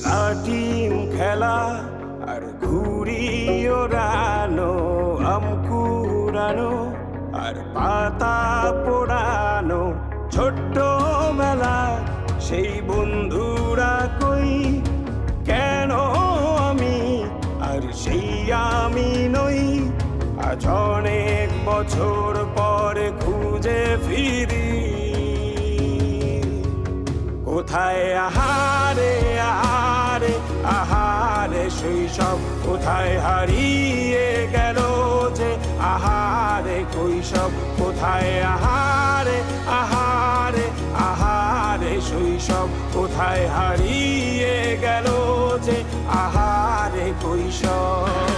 লাটিম খেলা আর ঘুড়ি ওড়ানো, আম কুড়ানো আর পাতা পোড়ানো, ছোট্ট বেলা সেই বন্ধুরা কই, কেন আমি আর সেই আমি নই। আজ অনেক বছর পরে খুঁজে ফিরি, কোথায় আহারে আহারে আহারে শৈশব, কোথায় হারিয়ে গেল যে আহারে কৈশব, কোথায় আহারে আহারে আহারে শৈশব, কোথায় হারিয়ে গেল যে আহারে কৈশব।